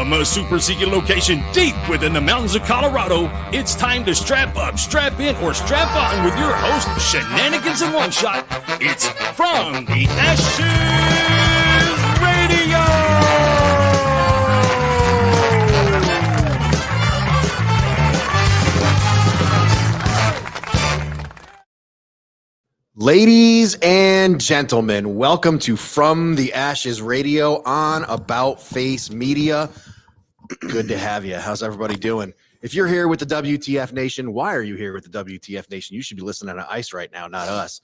From a super secret location deep within the mountains of Colorado, it's time to strap up, strap in, or strap on with your host, Shenanigans in One Shot. It's From the Ashes Radio! Ladies and gentlemen, welcome to From the Ashes Radio on About Face Media. Good to have you. How's everybody doing? If you're here with the WTF Nation, why are you here with the WTF Nation? You should be listening to ICE right now, not us.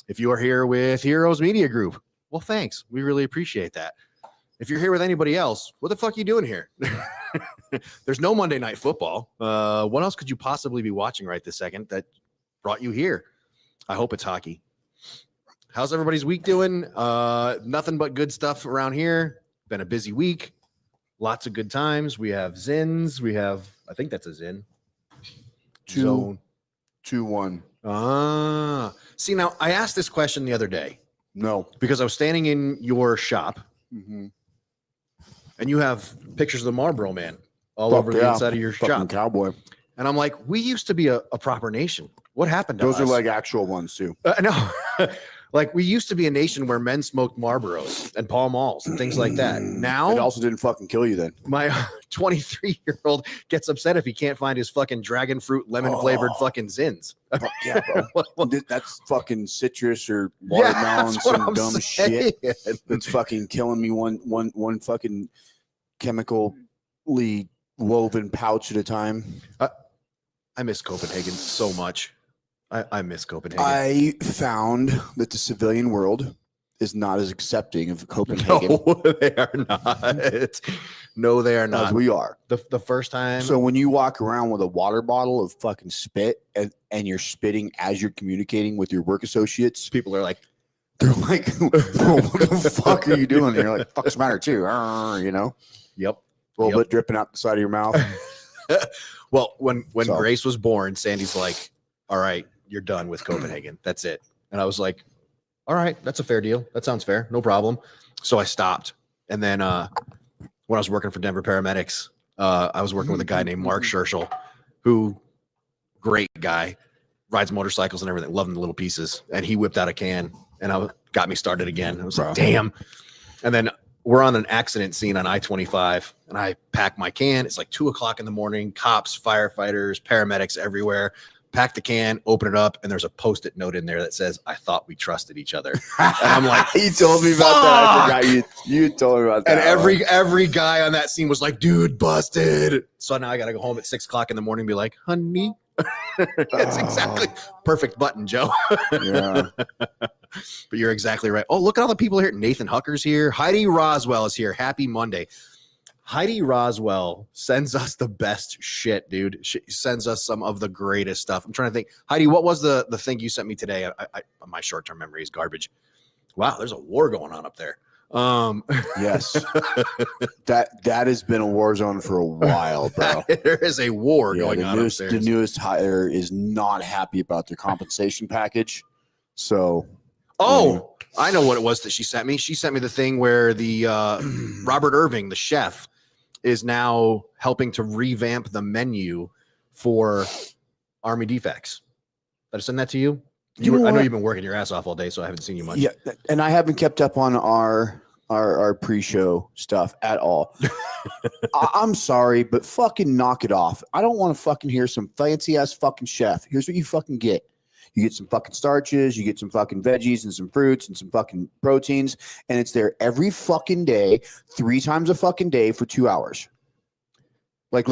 If you are here with Heroes Media Group, well, thanks. We really appreciate that. If you're here with anybody else, what the fuck are you doing here? There's no Monday Night Football. What else could you possibly be watching right this second that brought you here? I hope it's hockey. How's everybody's week doing? Nothing but good stuff around here. Been a busy week. Lots of good times. We have Zins. We have, I think that's a Zin. 2-1. See, now I asked this question the other day. No. Because I was standing in your shop. Mm-hmm. And you have pictures of the Marlboro Man all over the inside of your shop. Cowboy. And I'm like, we used to be a proper nation. What happened to us? Those are like actual ones too. No, like we used to be a nation where men smoked Marlboros and Pall Malls and things like that. Now it also didn't fucking kill you then. My 23-year-old gets upset if he can't find his fucking dragon fruit lemon flavored fucking Zins. Yeah, bro. That's fucking citrus or watermelon, some dumb shit. That's fucking killing me one fucking chemically woven pouch at a time. I miss Copenhagen so much. I miss Copenhagen. I found that the civilian world is not as accepting of Copenhagen. No, they are not. No, they are not. As we are. The first time. So when you walk around with a water bottle of fucking spit and you're spitting as you're communicating with your work associates, people are like, they're like, what the fuck are you doing? And you're like, fuck's the matter too? You know? Yep. A little bit dripping out the side of your mouth. Well, when Grace was born, Sandy's like, all right, you're done with Copenhagen. That's it. And I was like, all right, that's a fair deal. That sounds fair. No problem. So I stopped. And then when I was working for Denver Paramedics, I was working with a guy named Mark Scherschel, who, great guy, rides motorcycles and everything. Love him to little pieces. And he whipped out a can and got me started again. I was like, damn. And then we're on an accident scene on I-25 and I pack my can. It's like 2:00 in the morning, cops, firefighters, paramedics everywhere. Pack the can, open it up, and there's a Post-it note in there that says, I thought we trusted each other. And I'm like, you told me about that. I forgot you told me about that. And every guy on that scene was like, dude, busted. So now I got to go home at 6:00 in the morning and be like, honey. It's exactly perfect button, Joe. Yeah. But you're exactly right. Oh, look at all the people here. Nathan Hucker's here. Heidi Roswell is here. Happy Monday. Heidi Roswell sends us the best shit, dude. She sends us some of the greatest stuff. I'm trying to think. Heidi, what was the thing you sent me today? My short-term memory is garbage. Wow, there's a war going on up there. Yes. that has been a war zone for a while, bro. There is a war going on up there. The newest hire is not happy about their compensation package. So I know what it was that she sent me. She sent me the thing where the Robert Irving, the chef, is now helping to revamp the menu for Army defects. Did I send that to you? I know you've been working your ass off all day, so I haven't seen you much. Yeah, and I haven't kept up on our pre-show stuff at all. I'm sorry, but fucking knock it off. I don't want to fucking hear some fancy ass fucking chef. Here's what you fucking get. You get some fucking starches, you get some fucking veggies and some fruits and some fucking proteins, and it's there every fucking day, 3 times a fucking day for 2 hours. Like,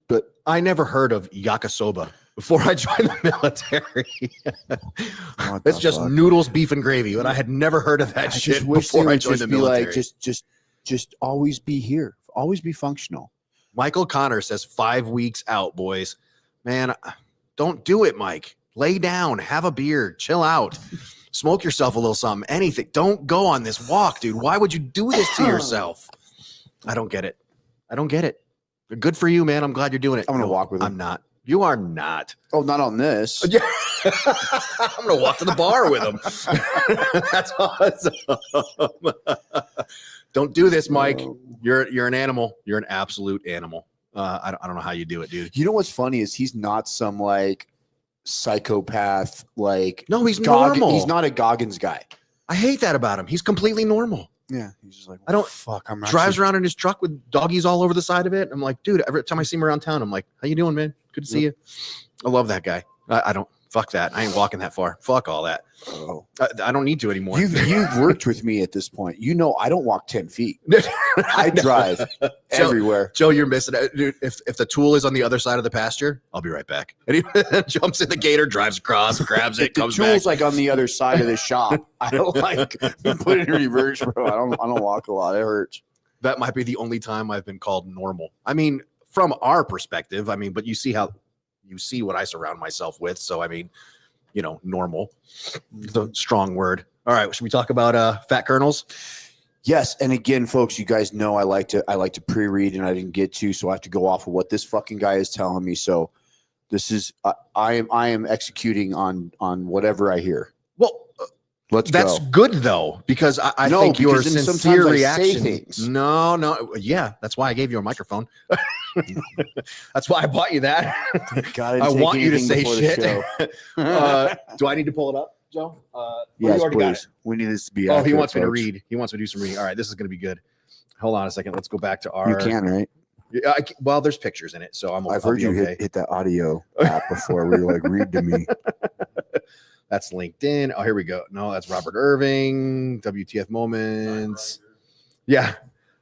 but I never heard of yakisoba before I joined the military. It's just noodles, beef, and gravy, but I had never heard of that shit before I joined the military. Just always be here. Always be functional. Michael Connor says 5 weeks out, boys. Man, don't do it, Mike. Lay down, have a beer, chill out, smoke yourself a little something, anything. Don't go on this walk, dude. Why would you do this to yourself? I don't get it. Good for you, man. I'm glad you're doing it. I'm going to walk with him. I'm not. You are not. Oh, not on this. Yeah. I'm gonna walk to the bar with him. That's awesome. Don't do this, Mike. You're an animal. You're an absolute animal. I don't know how you do it, dude. You know what's funny is he's not some like psychopath. Like No, he's normal. He's not a Goggins guy. I hate that about him. He's completely normal. Yeah, he's just like, I don't fuck. I'm drives around in his truck with doggies all over the side of it. I'm like, dude, every time I see him around town, I'm like, how you doing, man? Good to see you. I love that guy. I don't fuck that. I ain't walking that far. Fuck all that. Oh. I don't need to anymore. You've worked with me at this point. You know I don't walk 10 feet. I drive everywhere. Joe, you're missing it. Dude, if the tool is on the other side of the pasture, I'll be right back. And he jumps in the gator, drives across, grabs it, comes back. The tool's like on the other side of the shop. I don't like put it in reverse, bro. I don't walk a lot. It hurts. That might be the only time I've been called normal. I mean, from our perspective, but you see what I surround myself with. So, normal, the strong word. All right. Should we talk about fat kernels? Yes. And again, folks, you guys know I like to pre-read and I didn't get to, so I have to go off of what this fucking guy is telling me. So this is, I am executing on whatever I hear. Well, that's good though, because I think your sincere reaction. No. Yeah. That's why I gave you a microphone. That's why I bought you that. I want you to say shit. Do I need to pull it up, Joe? Yes, please. We need this to be. Oh, he wants me to read. He wants me to do some reading. All right, this is going to be good. Hold on a second. Let's go back to our. You can, right? Yeah. Well, there's pictures in it, so I've heard you hit that audio app before. Where you're like, read to me. That's LinkedIn. Oh, here we go. No, that's Robert Irving. WTF moments. Yeah.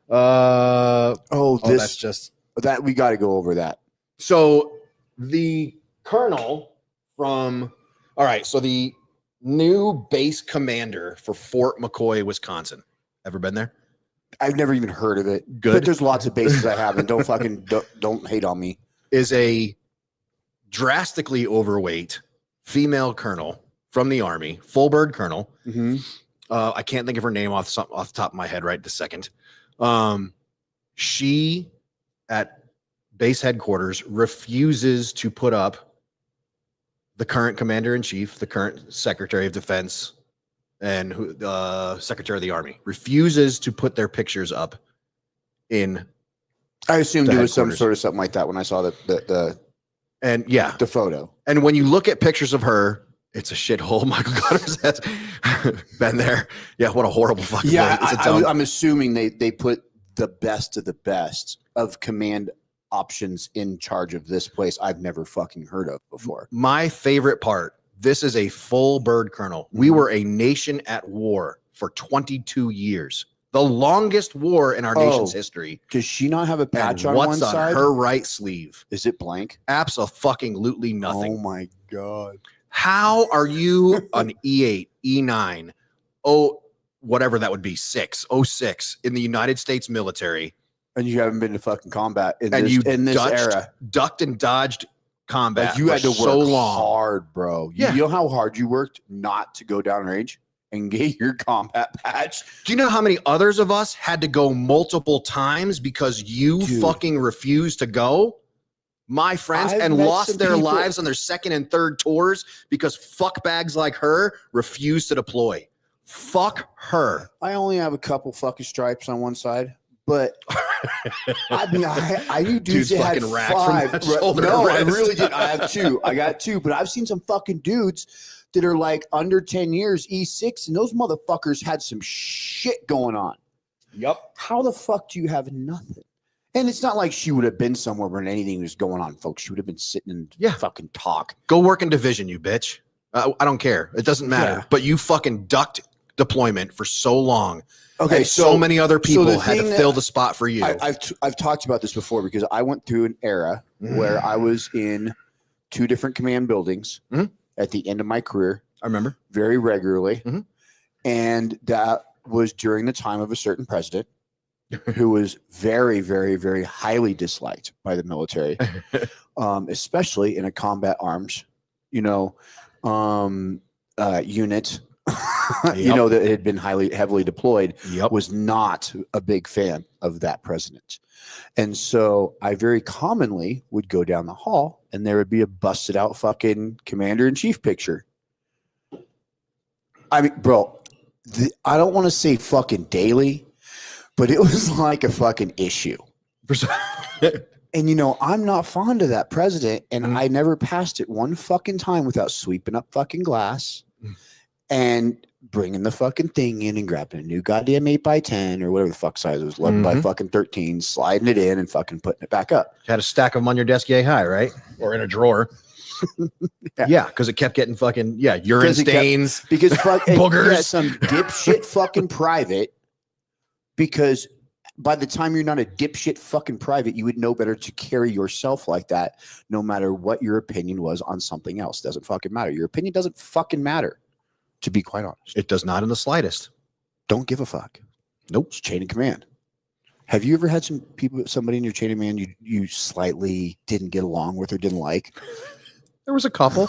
That's just that. We got to go over that. So the colonel from. All right. So the new base commander for Fort McCoy, Wisconsin. Ever been there? I've never even heard of it. Good. But there's lots of bases I haven't. Don't hate on me. Is a drastically overweight female colonel from the Army, full bird colonel. Mm-hmm. I can't think of her name off the top of my head right this second. She at base headquarters refuses to put up the current commander in chief, the current Secretary of Defense, and Secretary of the Army refuses to put their pictures up in. I assumed it was some sort of something like that when I saw the photo. And when you look at pictures of her, it's a shithole. Michael Gutters has been there. Yeah, what a horrible fucking place. I'm assuming they put the best of the best of command options in charge of this place I've never fucking heard of before. My favorite part, this is a full bird colonel. We were a nation at war for 22 years. The longest war in our nation's history. Does she not have a patch on one side? What's on her right sleeve? Is it blank? Absolutely nothing. Oh my God. How are you an E8, E9, whatever that would be, 06 in the United States military? And you haven't been to fucking combat in this era. Ducked and dodged combat. Like you had to work so long. hard, bro. You know how hard you worked not to go downrange and get your combat patch? Do you know how many others of us had to go multiple times because you fucking refused to go? My friends, and lost their lives on their second and third tours because fuckbags like her refuse to deploy. Fuck her. I only have a couple fucking stripes on one side, but I knew dudes that had five. No, I really did. I have two. I got two, but I've seen some fucking dudes that are like under 10 years, E6, and those motherfuckers had some shit going on. Yep. How the fuck do you have nothing? And it's not like she would have been somewhere when anything was going on, folks. She would have been sitting and fucking talk. Go work in division, you bitch. I don't care. It doesn't matter. Yeah. But you fucking ducked deployment for so long. Okay, so many other people had to fill the spot for you. I've talked about this before because I went through an era where I was in two different command buildings at the end of my career. I remember. Very regularly. And that was during the time of a certain president who was very, very, very highly disliked by the military, especially in a combat arms, unit. you know, that had been heavily deployed, Yep. was not a big fan of that president. And so I very commonly would go down the hall and there would be a busted out fucking commander-in-chief picture. I mean, bro, I don't want to say fucking daily, but it was like a fucking issue. And, you know, I'm not fond of that president, and I never passed it one fucking time without sweeping up fucking glass and bringing the fucking thing in and grabbing a new goddamn 8x10 or whatever the fuck size it was, 11 by fucking 13, sliding it in and fucking putting it back up. Had a stack of them on your desk yay high, right? Or in a drawer. Yeah, because it kept getting fucking, urine stains. Because boogers. Some dipshit fucking private, because by the time you're not a dipshit fucking private, you would know better to carry yourself like that, no matter what your opinion was on something else. Doesn't fucking matter. Your opinion doesn't fucking matter, to be quite honest. It does not in the slightest. Don't give a fuck. Nope. It's chain of command. Have you ever had somebody in your chain of command you slightly didn't get along with or didn't like? There was a couple.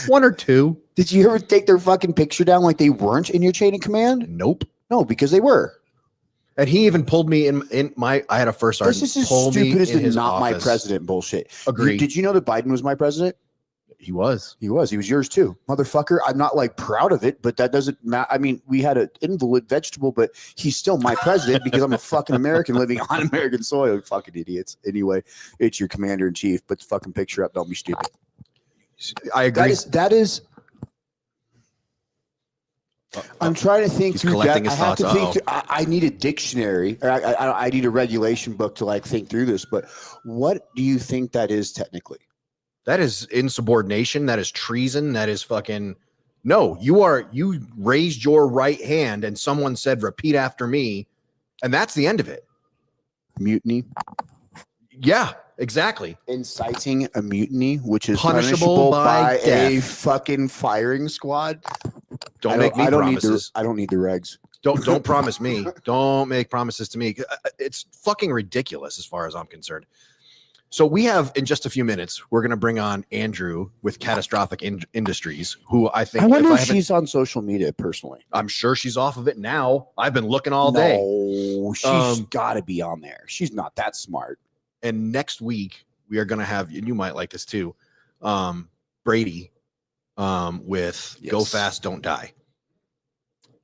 One or two. Did you ever take their fucking picture down like they weren't in your chain of command? Nope. No, because they were. And he even pulled me in my. I had a first sergeant. This is as pull stupid me as in the his not my office. president bullshit. Agreed. Did you know that Biden was my president? He was. He was yours too, motherfucker. I'm not like proud of it, but that doesn't matter. I mean, we had an invalid vegetable, but he's still my president because I'm a fucking American living on American soil. Fucking idiots. Anyway, it's your commander in chief. Put the fucking picture up. Don't be stupid. I agree. That is. I'm trying to think through that. His I have thoughts. to think. I need a dictionary, or I need a regulation book to like think through this. But what do you think that is technically? That is insubordination. That is treason. That is fucking. No, you raised your right hand and someone said, repeat after me. And that's the end of it. Mutiny. Yeah, exactly. Inciting a mutiny, which is Punishable by a death. fucking firing squad. Don't make me promises. I don't need the regs. Don't promise me. Don't make promises to me. It's fucking ridiculous as far as I'm concerned. So we have, in just a few minutes, we're going to bring on Andrew with Catastrophic Industries, who I think. I wonder if she's on social media personally. I'm sure she's off of it now. I've been looking all day. No, she's got to be on there. She's not that smart. And next week we are going to have, and you might like this too, Brady with Go Fast, Don't Die.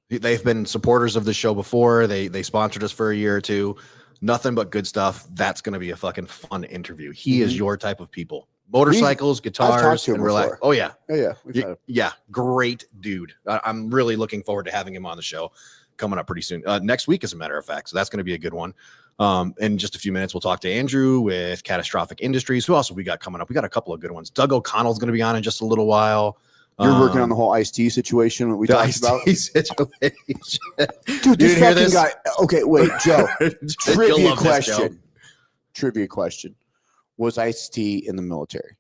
They've been supporters of the show before. They sponsored us for a year or two. Nothing but good stuff. That's going to be a fucking fun interview. He is your type of people. Motorcycles, guitars, and relax. Oh, yeah. Yeah. Great dude. I'm really looking forward to having him on the show coming up pretty soon. Next week, as a matter of fact. So that's going to be a good one. In just a few minutes, we'll talk to Andrew with Catastrophic Industries. Who else have we got coming up? We got a couple of good ones. Doug O'Connell's going to be on in just a little while. You're working on the whole Ice-T situation that we talked about. Dude, this fucking guy. Okay, wait, Joe. Trivia question. Was Ice-T in the military?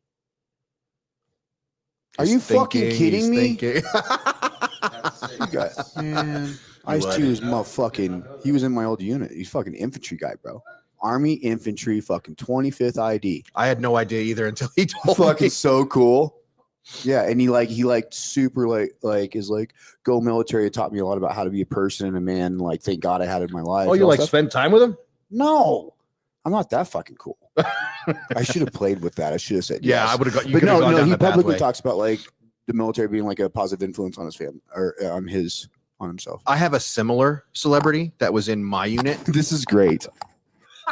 Are you fucking kidding me? Man, Ice-T was motherfucking. He was in my old unit. He's fucking infantry guy, bro. Army infantry, fucking 25th ID. I had no idea either until he told fucking me. So cool. Yeah, and he super is go military. It taught me a lot about how to be a person and a man. Like, thank God I had it in my life. Oh, you spend time with him? No, I'm not that fucking cool. I should have played with that. I should have said yeah. Yes. I would have got. But no. He publicly pathway. talks about the military being like a positive influence on his family or on himself. I have a similar celebrity that was in my unit. This is great.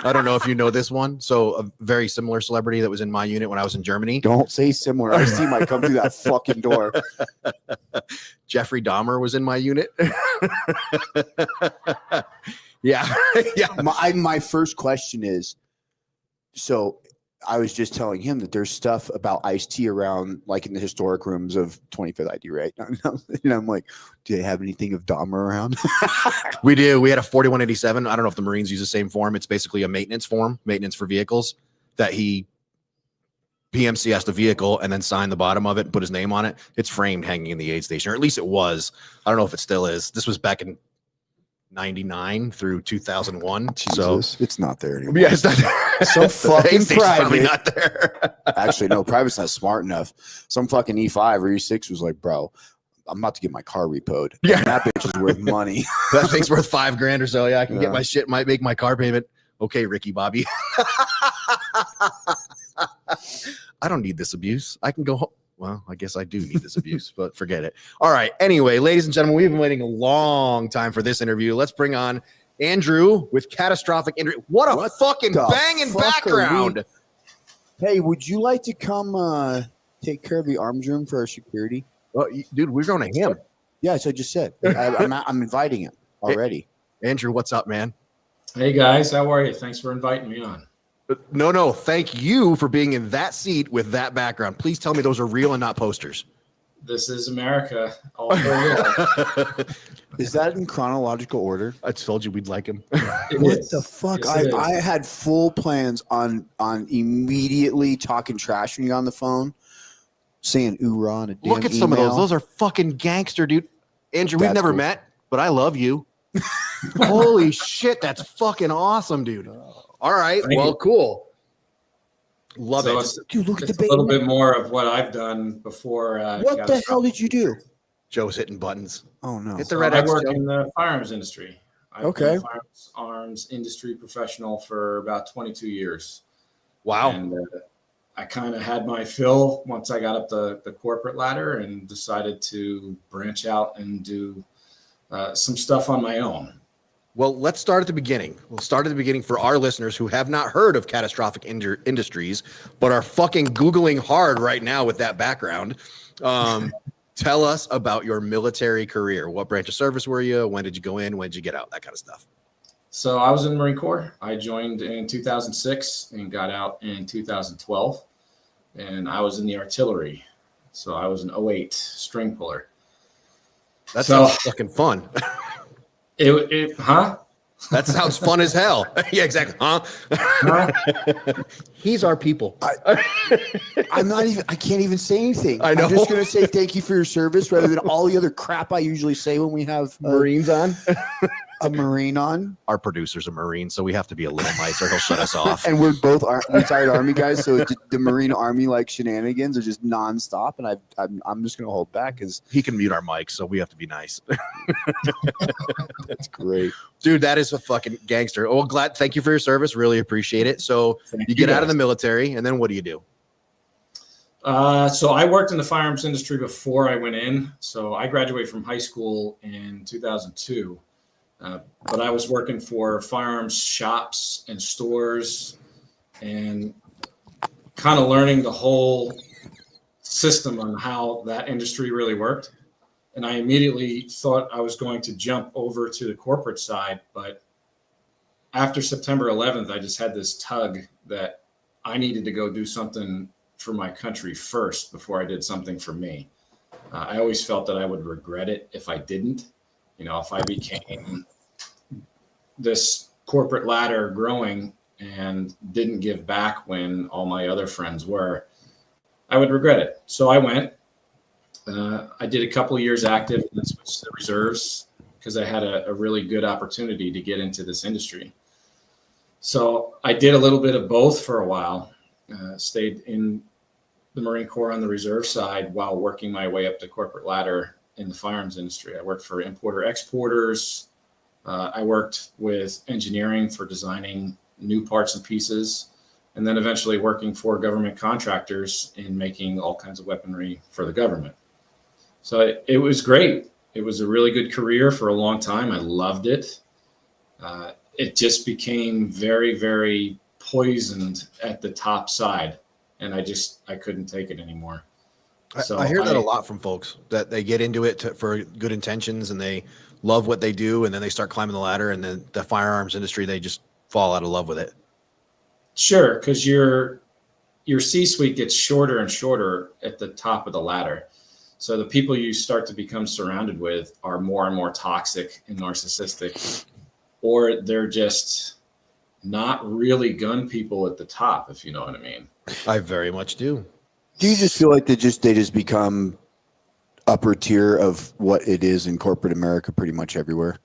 I don't know if you know this one. So a very similar celebrity that was in my unit when I was in Germany. Don't say similar. Ice-T might come through that fucking door. Jeffrey Dahmer was in my unit. Yeah. My first question is, so I was just telling him that there's stuff about Ice-T around, like in the historic rooms of 25th ID, right? And I'm like, do they have anything of Dahmer around? We do. We had a 4187. I don't know if the Marines use the same form. It's basically a maintenance form, maintenance for vehicles, that he PMCS the vehicle and then signed the bottom of it and put his name on it. It's framed hanging in the aid station, or at least it was. I don't know if it still is. This was back in 99 through 2001. Jesus, So it's not there anymore. yeah, it's not there. Some fucking probably private. not there. Actually, no, private's not smart enough. Some fucking E5 or E6 was like, bro, I'm about to get my car repoed. Yeah. And that bitch is worth money. That thing's worth $5,000 or so. Yeah, I can get Yeah. my shit, might make my car payment. Okay, Ricky Bobby. I don't need this abuse. I can go home. Well, I guess I do need this abuse, but forget it. All right. Anyway, ladies and gentlemen, we've been waiting a long time for this interview. Let's bring on Andrew with Catastrophic Industries. What a fucking banging background. Hey, would you like to come take care of the arms room for our security? Well, dude, we're going to him. Yeah, so I just said. I'm inviting him already. Andrew, what's up, man? Hey guys, how are you? Thanks for inviting me on. No. Thank you for being in that seat with that background. Please tell me those are real and not posters. This is America. All for real. Is that in chronological order? I told you we'd like him. What the fuck? Yes, it is. I had full plans on immediately talking trash when you're on the phone, saying "oorah" on a damn Look at some of email. those. Those are fucking gangster, dude. Andrew, we've That's never cool. met, but I love you. Holy shit, that's fucking awesome, dude. All right, Thank well, you. cool. Love So it. it's, Dude, look at it's the a little baby. bit more of what I've done before. What the hell did you do? Joe's hitting buttons. Oh no! Hit the So red I X, work Joe. in the firearms industry. I've Okay. been a firearms industry professional for about 22 years. Wow. And I kind of had my fill once I got up the corporate ladder and decided to branch out and do some stuff on my own. Well, let's start at the beginning. We'll start at the beginning for our listeners who have not heard of Catastrophic Industries, but are fucking Googling hard right now with that background. Tell us about your military career. What branch of service were you? When did you go in? When did you get out? That kind of stuff. So I was in the Marine Corps. I joined in 2006 and got out in 2012. And I was in the artillery. So I was an 08 string puller. That So- sounds fucking fun. Huh? That sounds fun as hell. Yeah, exactly. Huh? He's our people. I'm not even. I can't even say anything. I know. I'm just gonna say thank you for your service, rather than all the other crap I usually say when we have Marines on. a Marine on. Our producer's a Marine, so we have to be a little nicer. He'll shut us off. And we're both retired Army guys, so the Marine Army like shenanigans are just nonstop. And I'm just gonna hold back because He can mute our mics, so we have to be nice. that's great. Dude, that is a fucking gangster. Oh, thank you for your service. Really appreciate it. So you get out of the military, and then what do you do? So I worked in the firearms industry before I went in. So I graduated from high school in 2002. But I was working for firearms shops and stores and kind of learning the whole system on how that industry really worked. And I immediately thought I was going to jump over to the corporate side. But after September 11th, I just had this tug that I needed to go do something for my country first before I did something for me. I always felt that I would regret it if I didn't. You know, if I became this corporate ladder growing and didn't give back when all my other friends were, I would regret it. So I went. I did a couple of years active and then switched to the reserves because I had a really good opportunity to get into this industry. So I did a little bit of both for a while, stayed in the Marine Corps on the reserve side while working my way up the corporate ladder in the firearms industry. I worked for importer-exporters. I worked with engineering for designing new parts and pieces, and then eventually working for government contractors in making all kinds of weaponry for the government. So it was great. It was a really good career for a long time. I loved it. It just became very, very poisoned at the top side, and I couldn't take it anymore. I hear that a lot from folks, that they get into it for good intentions and they love what they do, and then they start climbing the ladder, and then the firearms industry, they just fall out of love with it. Sure, because your C-suite gets shorter and shorter at the top of the ladder. So the people you start to become surrounded with are more and more toxic and narcissistic, or they're just not really gun people at the top, if you know what I mean. I very much do. Do you just feel like they just become upper tier of what it is in corporate America pretty much everywhere?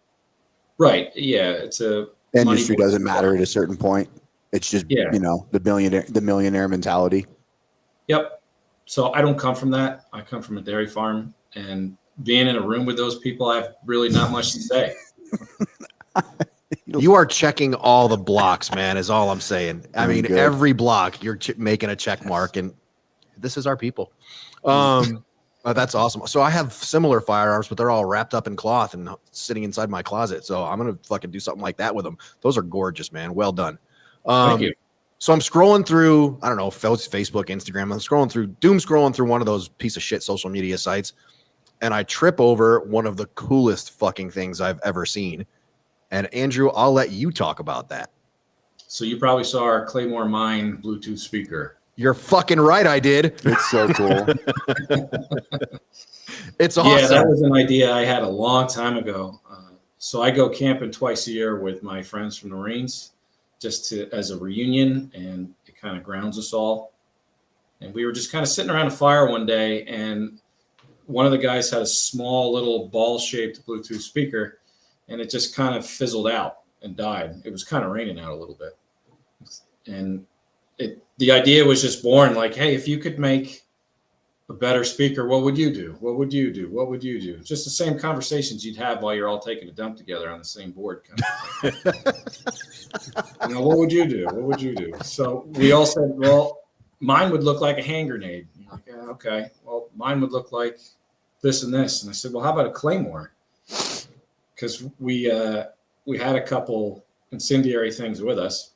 Right. Yeah. It's a Industry doesn't matter at a certain point. It's just, yeah. the millionaire mentality. Yep. So I don't come from that. I come from a dairy farm, and being in a room with those people, I have really not much to say. You are checking all the blocks, man, is all I'm saying. I mean, good. every block you're making a check mark, and this is our people. That's awesome. So I have similar firearms, but they're all wrapped up in cloth and sitting inside my closet. So I'm going to fucking do something like that with them. Those are gorgeous, man. Well done. Thank you. So I'm scrolling through, I don't know, Facebook, Instagram. I'm scrolling through one of those piece of shit social media sites, and I trip over one of the coolest fucking things I've ever seen. And Andrew, I'll let you talk about that. So you probably saw our Claymore Mine Bluetooth speaker. You're fucking right, I did. It's so cool. It's awesome. Yeah, that was an idea I had a long time ago. So I go camping twice a year with my friends from the Marines, just as a reunion, and it kind of grounds us all. And we were just kind of sitting around a fire one day, and one of the guys had a small little ball-shaped Bluetooth speaker, and it just kind of fizzled out and died. It was kind of raining out a little bit. And the idea was just born like, hey, if you could make a better speaker, what would you do? What would you do? What would you do? Just the same conversations you'd have while you're all taking a dump together on the same board. Kind of what would you do? What would you do? So we all said, well, mine would look like a hand grenade. You're like, yeah, okay. Well, mine would look like this and this. And I said, well, how about a Claymore? Because we had a couple incendiary things with us.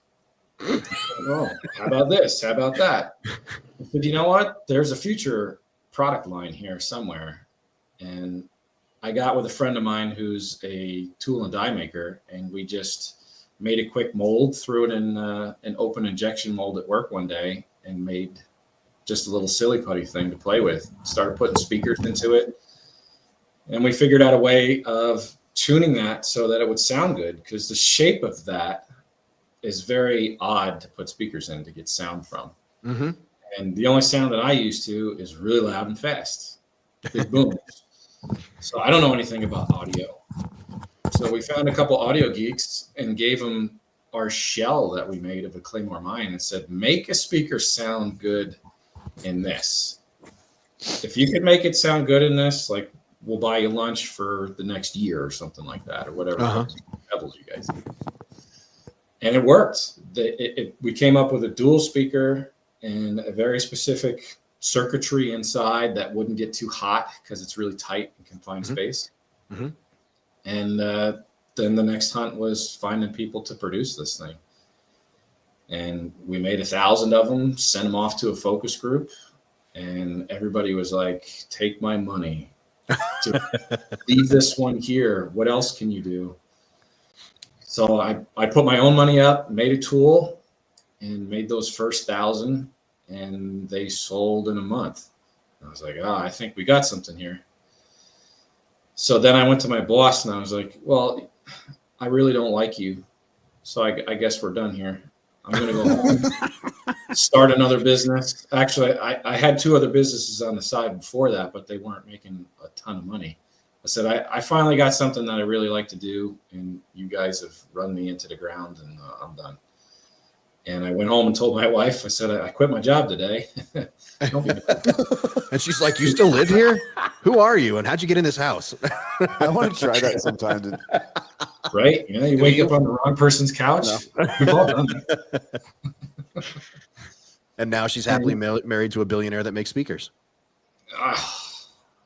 Oh, how about this? How about that? I said, you know what? There's a future product line here somewhere. And I got with a friend of mine who's a tool and die maker, and we just made a quick mold, threw it in an open injection mold at work one day, and made just a little silly putty thing to play with. Started putting speakers into it. And we figured out a way of tuning that so that it would sound good, because the shape of that is very odd to put speakers in to get sound from. Mm-hmm. And the only sound that I used to is really loud and fast, big booms. So I don't know anything about audio. So we found a couple audio geeks and gave them our shell that we made of a Claymore Mine and said, make a speaker sound good in this. If you could make it sound good in this, like, we'll buy you lunch for the next year or something like that, or whatever pebbles you guys need. And it worked. We came up with a dual speaker and a very specific circuitry inside that wouldn't get too hot because it's really tight and confined space. Mm-hmm. And then the next hunt was finding people to produce this thing. And we made 1,000 of them, sent them off to a focus group, and everybody was like, take my money. Leave this one here. What else can you do? So I put my own money up, made a tool, and made those first 1,000, and they sold in a month. I was like, I think we got something here. So then I went to my boss and I was like, well, I really don't like you. So I guess we're done here. I'm going to go home, start another business. Actually, I had 2 other businesses on the side before that, but they weren't making a ton of money. I said, I finally got something that I really like to do, and you guys have run me into the ground, and I'm done. And I went home and told my wife, I said, I quit my job today. Don't be And she's like, you still live here? Who are you? And how'd you get in this house? I want to try that sometimes. Right? You know, you wake up on the wrong person's couch. No. We've all done that. And now she's happily married to a billionaire that makes speakers.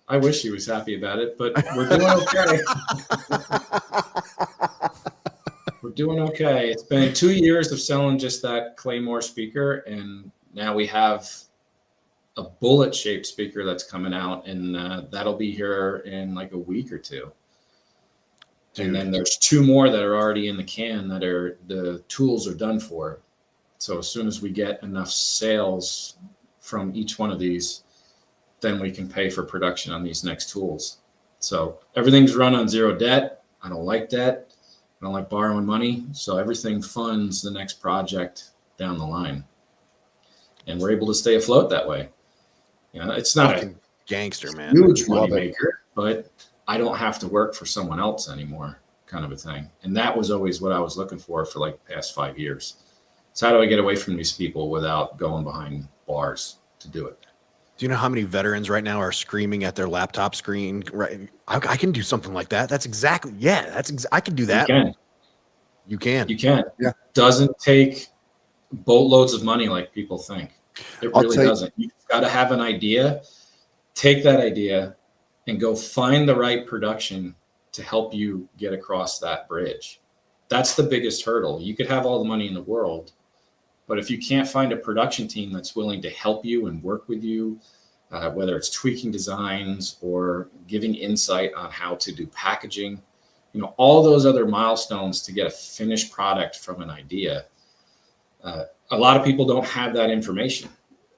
I wish she was happy about it, but we're doing okay. We're doing okay. It's been 2 years of selling just that Claymore speaker, and now we have a bullet-shaped speaker that's coming out, and that'll be here in like a week or 2. Dude. And then there's 2 more that are already in the can that are the tools are done for. So as soon as we get enough sales from each one of these, then we can pay for production on these next tools. So everything's run on zero debt. I don't like debt. I don't like borrowing money. So everything funds the next project down the line. And we're able to stay afloat that way. You know, it's not a gangster, man. Huge money maker, but I don't have to work for someone else anymore kind of a thing. And that was always what I was looking for like the past 5 years. So how do I get away from these people without going behind bars to do it? Do you know how many veterans right now are screaming at their laptop screen? Right, I can do something like that. That's exactly, I can do that. You can. Yeah. It doesn't take boatloads of money like people think. It really doesn't. You've got to have an idea, take that idea, and go find the right production to help you get across that bridge. That's the biggest hurdle. You could have all the money in the world, but if you can't find a production team that's willing to help you and work with you, whether it's tweaking designs or giving insight on how to do packaging, all those other milestones to get a finished product from an idea, a lot of people don't have that information.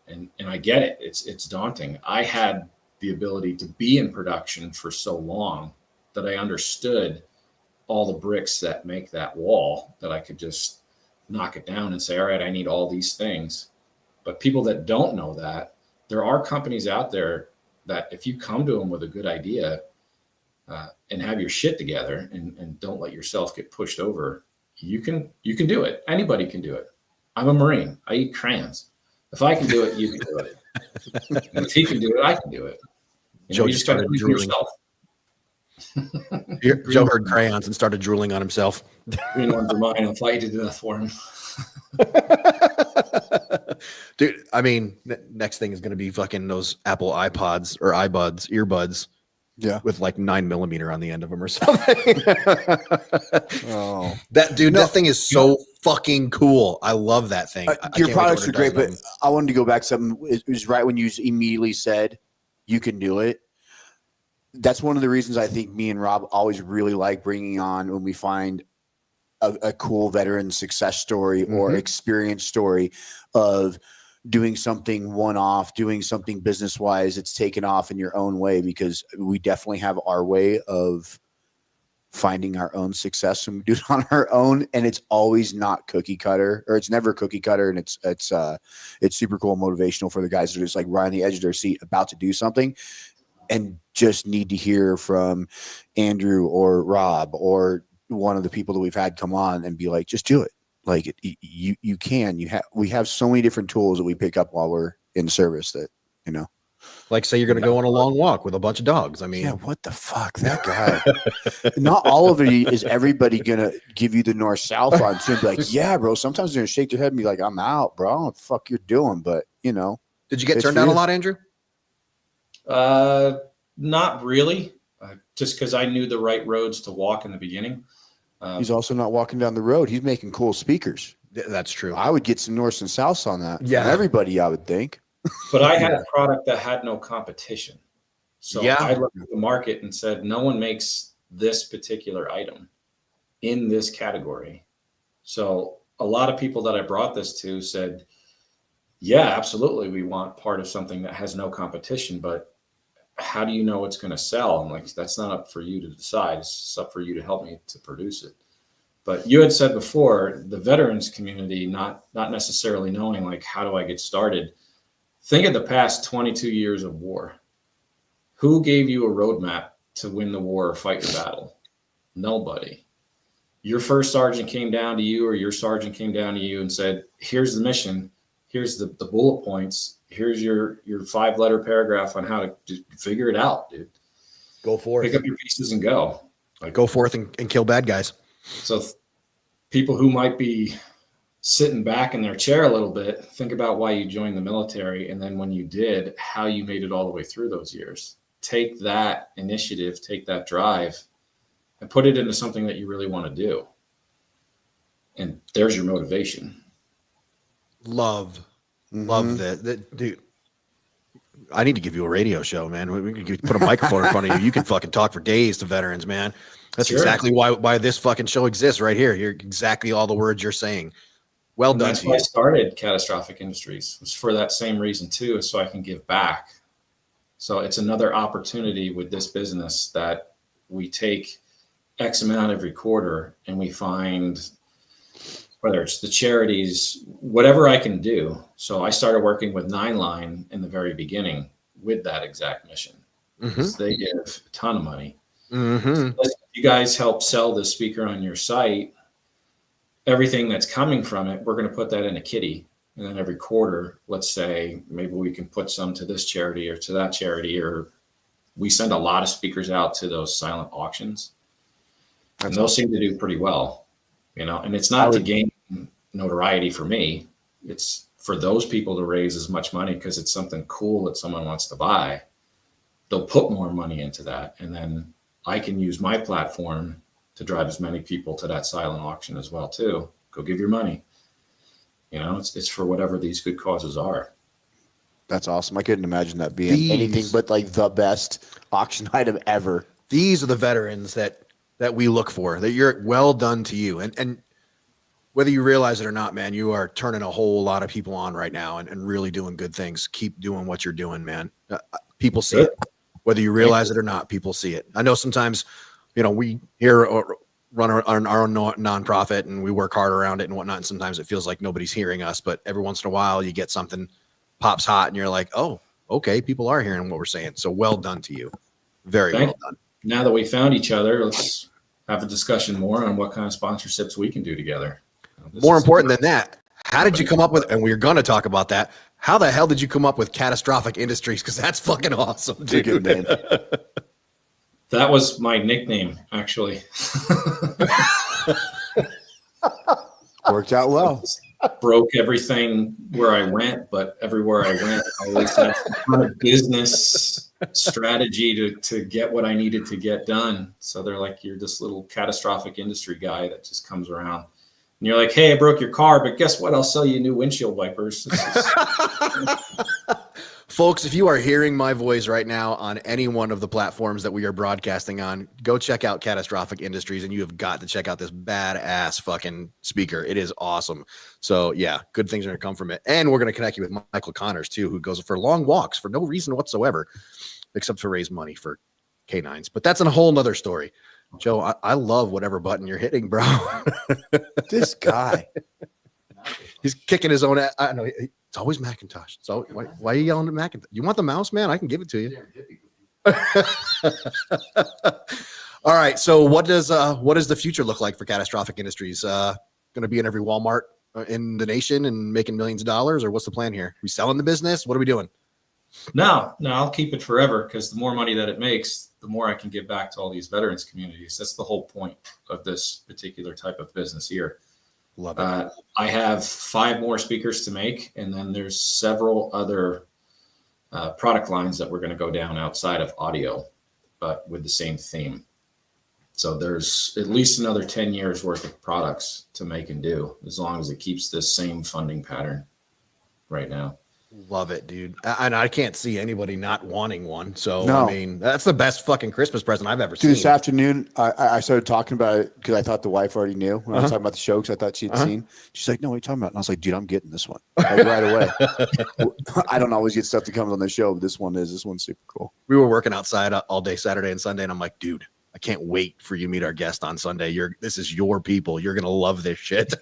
And I get it. It's daunting. I had the ability to be in production for so long that I understood all the bricks that make that wall, that I could just knock it down and say, all right, I need all these things. But people that don't know that, there are companies out there that if you come to them with a good idea and have your shit together and don't let yourself get pushed over, you can do it. Anybody can do it. I'm a Marine. I eat crayons. If I can do it, you can do it. And if he can do it, I can do it. Joe you just got to do it yourself. Joe heard crayons and started drooling on himself. Green ones are mine. I'll fight you to death for him. Dude, I mean, next thing is going to be fucking those Apple iPods or earbuds. Yeah. With like 9mm on the end of them or something. Oh, that thing is so fucking cool. I love that thing. Your products are great, but I wanted to go back to something. It was right when you immediately said you can do it. That's one of the reasons I think me and Rob always really like bringing on when we find a cool veteran success story or experience story of doing something one-off, doing something business-wise. It's taken off in your own way, because we definitely have our way of finding our own success and we do it on our own. And it's always not cookie cutter, or it's never cookie cutter. And it's super cool and motivational for the guys that are just like right on the edge of their seat about to do something and just need to hear from Andrew or Rob or one of the people that we've had come on and be like, just do it. Like you can, we have so many different tools that we pick up while we're in service that, like say you're going to go on a long walk with a bunch of dogs. I mean, yeah, what the fuck, that guy. Not all of it is everybody going to give you the north south on to be like, yeah, bro. Sometimes they're going to shake their head and be like, I'm out, bro. I don't know what the fuck you're doing. But did you get turned down a lot, Andrew? Not really. Just because I knew the right roads to walk in the beginning. He's also not walking down the road. He's making cool speakers. That's true. I would get some norths and souths on that. Yeah. From everybody, I would think. But I had a product that had no competition. So yeah. I looked at the market and said, no one makes this particular item in this category. So a lot of people that I brought this to said, yeah, absolutely. We want part of something that has no competition, but how do you know it's going to sell? I'm like, that's not up for you to decide. It's just up for you to help me to produce it. But you had said before, the veterans community, not necessarily knowing like, how do I get started? Think of the past 22 years of war. Who gave you a roadmap to win the war or fight the battle? Nobody. Your first sergeant came down to you, or your sergeant came down to you and said, here's the mission. Here's the bullet points. Here's your 5-letter paragraph on how to figure it out, dude. Go forth. Pick up your pieces and go. Go forth and kill bad guys. So people who might be sitting back in their chair a little bit, think about why you joined the military. And then when you did, how you made it all the way through those years. Take that initiative, take that drive, and put it into something that you really want to do. And there's your motivation. Love that, dude. I need to give you a radio show, man. We could put a microphone in front of you. You can fucking talk for days to veterans, man. That's Sure. exactly why this fucking show exists right here. You're exactly all the words you're saying. Well done. That's why I started Catastrophic Industries. It was for that same reason too, so I can give back. So it's another opportunity with this business that we take X amount every quarter and we find, whether it's the charities, whatever I can do. So I started working with 9 Line in the very beginning with that exact mission. Because they give a ton of money. you guys help sell this speaker on your site, everything that's coming from it, we're going to put that in a kitty. And then every quarter, let's say, maybe we can put some to this charity or to that charity, or we send a lot of speakers out to those silent auctions. And those seem to do pretty well, and it's not to gain notoriety for me. It's for those people to raise as much money because it's something cool that someone wants to buy. They'll put more money into that. And then I can use my platform to drive as many people to that silent auction as well, too. Go give your money. It's for whatever these good causes are. That's awesome. I couldn't imagine that being anything but like the best auction item ever. These are the veterans that we look for, that you're well done to you. And whether you realize it or not, man, you are turning a whole lot of people on right now and really doing good things. Keep doing what you're doing, man. People see it. Whether you realize it or not, people see it. I know sometimes, we here run our own nonprofit and we work hard around it and whatnot. And sometimes it feels like nobody's hearing us, but every once in a while you get something pops hot and you're like, oh, okay, people are hearing what we're saying. So well done to you. Very well done. Now that we found each other, let's have a discussion more on what kind of sponsorships we can do together. More important than that, how did you come up with, and we're going to talk about that, how the hell did you come up with Catastrophic Industries? Because that's fucking awesome, dude. Good name. That was my nickname, actually. Worked out well. Broke everything where I went, but everywhere I went, I always had a business strategy to get what I needed to get done. So they're like, you're this little catastrophic industry guy that just comes around. And you're like, hey, I broke your car, but guess what? I'll sell you new windshield wipers. Folks, if you are hearing my voice right now on any one of the platforms that we are broadcasting on, go check out Catastrophic Industries, and you have got to check out this badass fucking speaker. It is awesome. So yeah, good things are going to come from it. And we're going to connect you with Michael Connors too, who goes for long walks for no reason whatsoever, except to raise money for canines. But that's a whole nother story. Joe, I love whatever button you're hitting, bro. This guy. He's kicking his own ass. I know. It's always Macintosh. So why are you yelling at Macintosh? You want the mouse, man? I can give it to you. All right. So what does the future look like for Catastrophic Industries? Going to be in every Walmart in the nation and making millions of dollars, or what's the plan here? We selling the business? What are we doing? No, I'll keep it forever because the more money that it makes, the more I can give back to all these veterans communities. That's the whole point of this particular type of business here. Love it. I have 5 more speakers to make, and then there's several other product lines that we're going to go down outside of audio, but with the same theme. So there's at least another 10 years worth of products to make and do, as long as it keeps this same funding pattern right now. Love it, dude. And I can't see anybody not wanting one. So, No. I mean, that's the best fucking Christmas present I've ever seen. Dude, this afternoon, I started talking about it because I thought the wife already knew when I was talking about the show because I thought she'd seen. She's like, no, what are you talking about? And I was like, dude, I'm getting this one like, right away. I don't always get stuff that comes on the show, but this one's super cool. We were working outside all day Saturday and Sunday, and I'm like, dude, I can't wait for you to meet our guest on Sunday. This is your people. You're going to love this shit.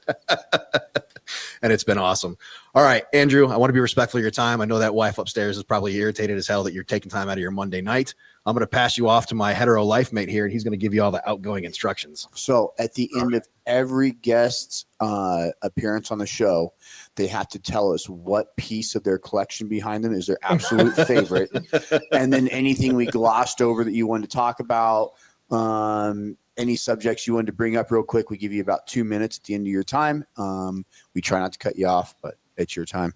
And it's been awesome. All right, Andrew, I want to be respectful of your time. I know that wife upstairs is probably irritated as hell that you're taking time out of your Monday night. I'm going to pass you off to my hetero life mate here, and he's going to give you all the outgoing instructions. So at the end of every guest's appearance on the show, they have to tell us what piece of their collection behind them is their absolute favorite. And then anything we glossed over that you wanted to talk about, any subjects you wanted to bring up real quick, we give you about 2 minutes at the end of your time. We try not to cut you off, but it's your time.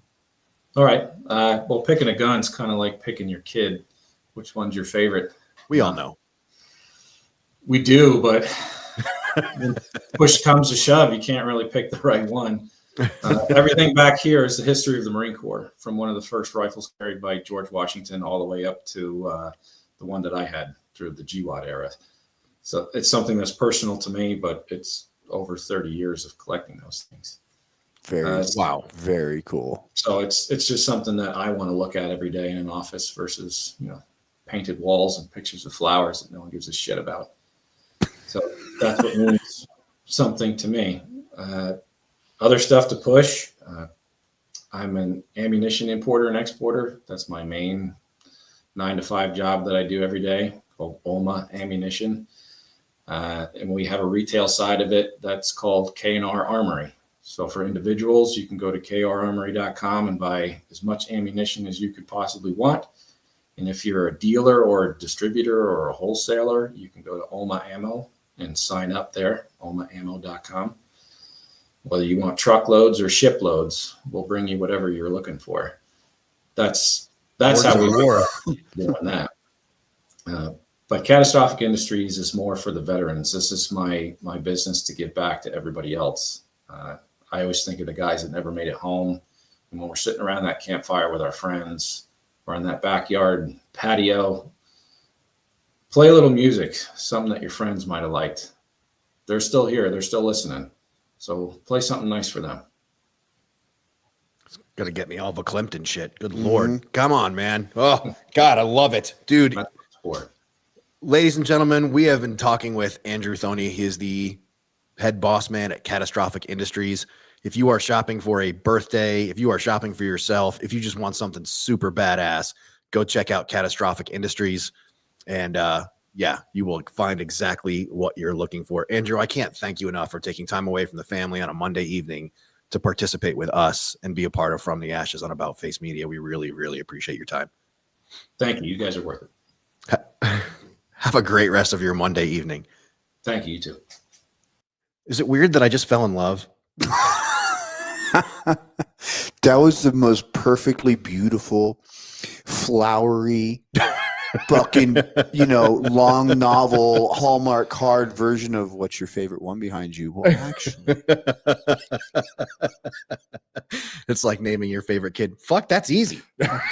All right. Well, picking a gun's kind of like picking your kid. Which one's your favorite? We all know. We do, but when push comes to shove, you can't really pick the right one. Everything back here is the history of the Marine Corps, from one of the first rifles carried by George Washington all the way up to the one that I had through the GWAT era. So it's something that's personal to me, but it's over 30 years of collecting those things. Very cool. So it's just something that I want to look at every day in an office versus, painted walls and pictures of flowers that no one gives a shit about. So that's what means something to me. Other stuff to push. I'm an ammunition importer and exporter. That's my main 9 to 5 job that I do every day, called OMA Ammunition. And we have a retail side of it that's called K&R Armory. So for individuals, you can go to krarmory.com and buy as much ammunition as you could possibly want. And if you're a dealer or a distributor or a wholesaler, you can go to Oma Ammo and sign up there, omaammo.com. Whether you want truckloads or shiploads, we'll bring you whatever you're looking for. That's how we were doing that. But Catastrophic Industries is more for the veterans. This is my business to give back to everybody else. I always think of the guys that never made it home. And when we're sitting around that campfire with our friends or in that backyard patio, play a little music, something that your friends might have liked. They're still here. They're still listening. So play something nice for them. It's going to get me all verklempt and shit. Good Lord. Come on, man. Oh, God, I love it. Dude. Ladies and gentlemen, we have been talking with Andrew Thony. He is the head boss man at Catastrophic Industries. If you are shopping for a birthday, if you are shopping for yourself, if you just want something super badass, go check out Catastrophic Industries. And yeah, you will find exactly what you're looking for. Andrew, I can't thank you enough for taking time away from the family on a Monday evening to participate with us and be a part of From the Ashes on About Face Media. We really, really appreciate your time. Thank you. You guys are worth it. Have a great rest of your Monday evening. Thank you. You too. Is it weird that I just fell in love? That was the most perfectly beautiful, flowery, fucking, long novel, Hallmark card version of what's your favorite one behind you. Well, actually, it's like naming your favorite kid. Fuck, that's easy.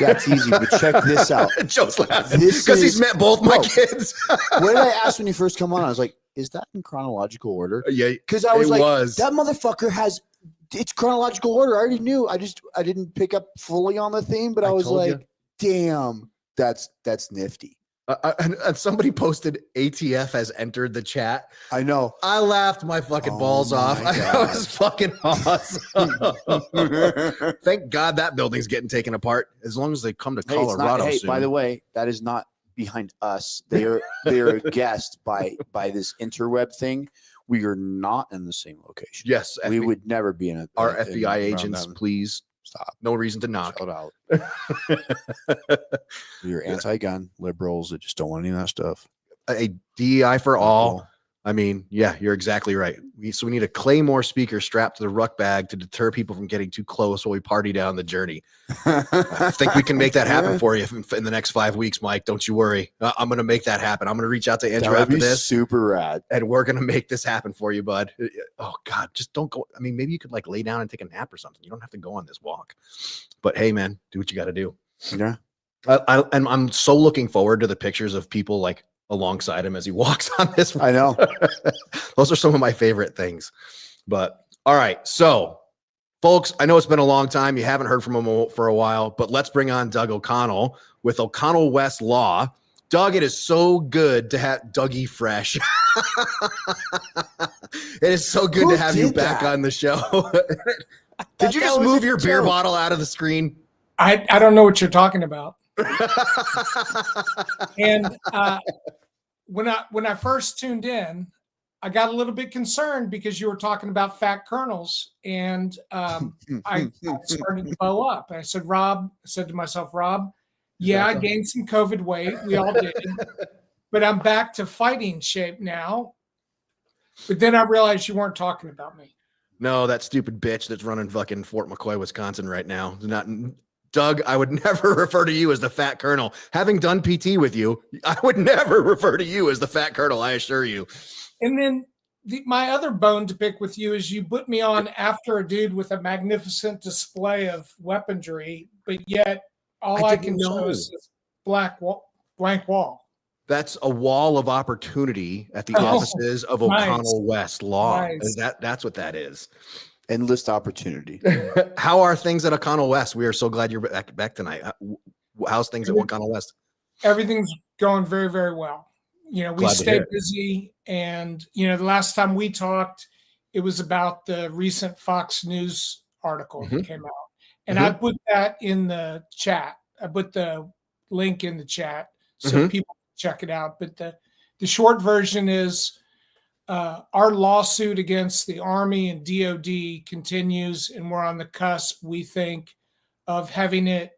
That's easy. But check this out. Joe's laughing because he's met both my kids. What did I ask when you first come on? I was like, is that in chronological order? Yeah, because I was that motherfucker has it's chronological order. I already knew. I didn't pick up fully on the theme, but I was like, damn, that's nifty. And somebody posted ATF has entered the chat. I know. I laughed my fucking balls off. That was fucking awesome. Thank God that building's getting taken apart. As long as they come to Colorado soon. By the way, that is not behind us. They are a guest by this interweb thing. We are not in the same location. Yes, we would never be in our FBI agents. Please stop. No reason to knock. Shout out. You're anti-gun liberals that just don't want any of that stuff. A DEI for all. I mean, yeah, you're exactly right. So we need a Claymore speaker strapped to the ruck bag to deter people from getting too close while we party down the journey. I think we can make that happen for you in the next 5 weeks, Mike. Don't you worry. I'm going to make that happen. I'm going to reach out to Andrew after this. Super rad. And we're going to make this happen for you, bud. Oh, God, just don't go. I mean, maybe you could lay down and take a nap or something. You don't have to go on this walk. But hey, man, do what you got to do. Yeah. And I'm so looking forward to the pictures of people alongside him as he walks on this. I know. Those are some of my favorite things. But all right. So folks, I know it's been a long time. You haven't heard from him for a while, but let's bring on Doug O'Connell with O'Connell West Law. Doug, it is so good to have Dougie fresh. It is so good to have you back on the show. Did you just move your beer bottle out of the screen? I don't know what you're talking about. And when I first tuned in, I got a little bit concerned because you were talking about fat kernels, and I started to bow up. I said to myself, Rob, yeah, I gained some COVID weight. We all did, but I'm back to fighting shape now. But then I realized you weren't talking about me. No, that stupid bitch that's running fucking Fort McCoy, Wisconsin right now. Doug, I would never refer to you as the fat colonel. Having done PT with you, I would never refer to you as the fat colonel, I assure you. And then my other bone to pick with you is you put me on after a dude with a magnificent display of weaponry, but yet all I can show is this blank wall. That's a wall of opportunity at the offices of O'Connell West Law. Nice. That's what that is. Endless opportunity. How are things at O'Connell West? We are so glad you're back tonight. How's things at O'Connell West? Everything's going very, very well. We stay busy. And, the last time we talked, it was about the recent Fox News article that came out. And I put that in the chat. I put the link in the chat so people can check it out. But the short version is our lawsuit against the Army and DOD continues, and we're on the cusp, we think, of having it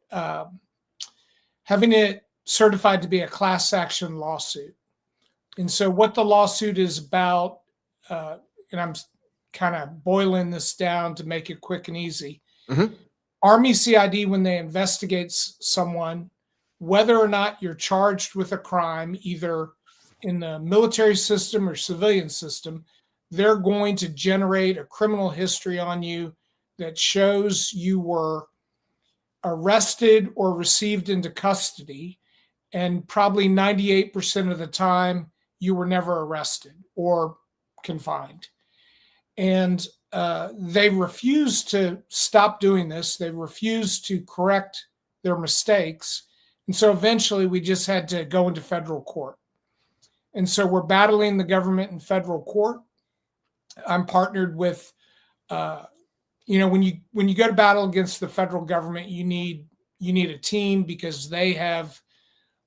certified to be a class action lawsuit. And so what the lawsuit is about, and I'm kind of boiling this down to make it quick and easy. Mm-hmm. Army CID, when they investigate someone, whether or not you're charged with a crime, either in the military system or civilian system, they're going to generate a criminal history on you that shows you were arrested or received into custody. And probably 98% of the time, you were never arrested or confined. And they refused to stop doing this. They refused to correct their mistakes. And so eventually we just had to go into federal court. And so we're battling the government in federal court. I'm partnered with, when you go to battle against the federal government, you need a team because they have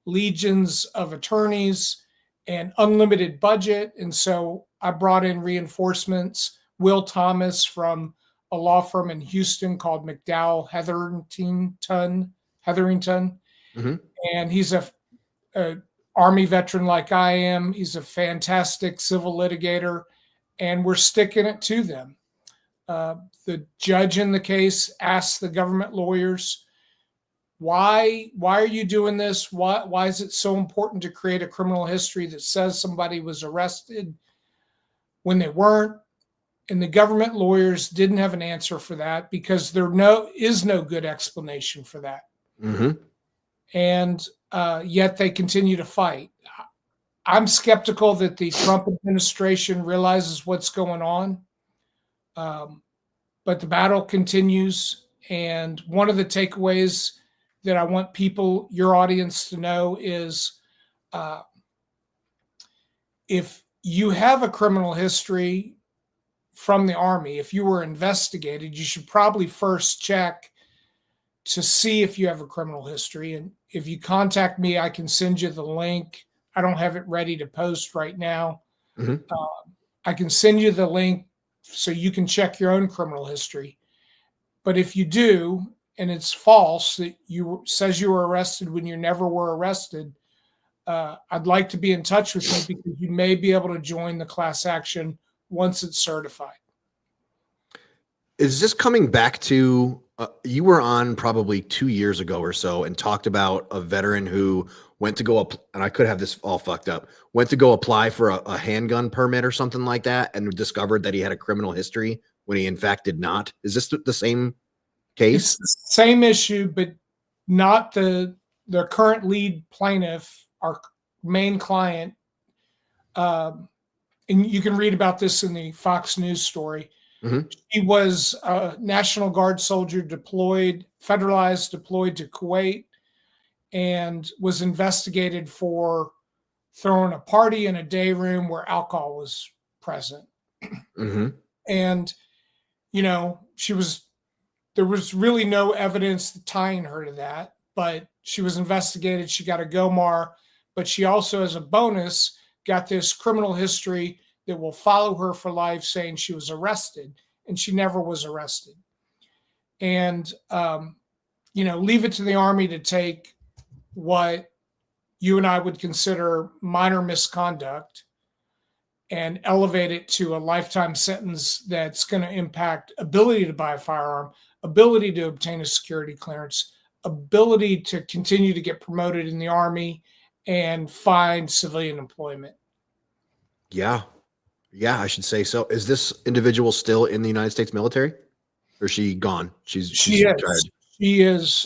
legions of attorneys and unlimited budget. And so I brought in reinforcements. Will Thomas from a law firm in Houston called McDowell Hetherington. Mm-hmm. And he's a Army veteran like I am. He's a fantastic civil litigator, and we're sticking it to them. The judge in the case asked the government lawyers, why are you doing this? Why is it so important to create a criminal history that says somebody was arrested when they weren't? And the government lawyers didn't have an answer for that because there is no good explanation for that. Mm-hmm. And yet they continue to fight. I'm skeptical that the Trump administration realizes what's going on. But the battle continues. And one of the takeaways that I want your audience to know is if you have a criminal history from the Army, if you were investigated, you should probably first check to see if you have a criminal history. And if you contact me, I can send you the link. I don't have it ready to post right now. Mm-hmm. I can send you the link so you can check your own criminal history. But if you do, and it's false that says you were arrested when you never were arrested, I'd like to be in touch with you because you may be able to join the class action once it's certified. Is this coming back to, you were on probably 2 years ago or so and talked about a veteran who went to go up, and I could have this all fucked up, went to go apply for a handgun permit or something like that and discovered that he had a criminal history when he in fact did not. Is this the same case? It's the same issue, but not the current lead plaintiff, our main client. And you can read about this in the Fox News story. Mm-hmm. He was a National Guard soldier deployed to Kuwait and was investigated for throwing a party in a day room where alcohol was present. Mm-hmm. And, there was really no evidence tying her to that, but she was investigated. She got a GOMAR, but she also, as a bonus, got this criminal history that will follow her for life, saying she was arrested, and she never was arrested. And, leave it to the Army to take what you and I would consider minor misconduct and elevate it to a lifetime sentence that's going to impact ability to buy a firearm, ability to obtain a security clearance, ability to continue to get promoted in the Army and find civilian employment. Yeah, I should say so. Is this individual still in the United States military, or is she gone? She's retired. She is.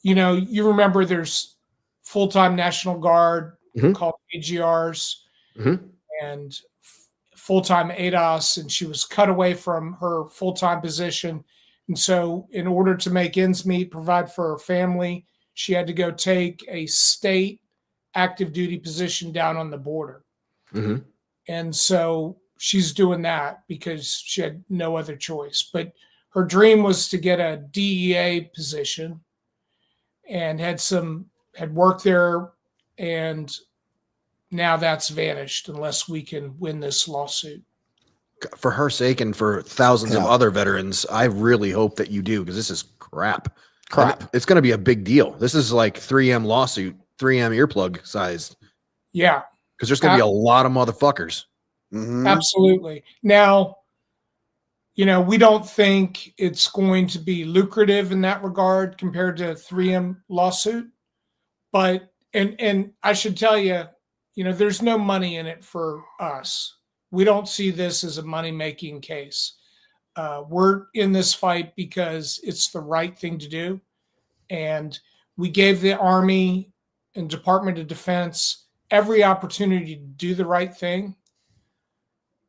You remember there's full-time National Guard called AGRs and full-time ADOS, and she was cut away from her full-time position. And so in order to make ends meet, provide for her family, she had to go take a state active duty position down on the border. Mm-hmm. And so she's doing that because she had no other choice. But her dream was to get a DEA position and had worked there and now that's vanished unless we can win this lawsuit. For her sake and for thousands of Yeah. other veterans, I really hope that you do, because this is crap. Crap. It's going to be a big deal. This is like 3M lawsuit, 3M earplug sized, Yeah, because there's going to be a lot of motherfuckers. Mhm. absolutely. Now, we don't think it's going to be lucrative in that regard compared to 3M lawsuit, but and I should tell you, there's no money in it for us. We don't see this as a money-making case. We're in this fight because it's the right thing to do. And we gave the Army and Department of Defense every opportunity to do the right thing.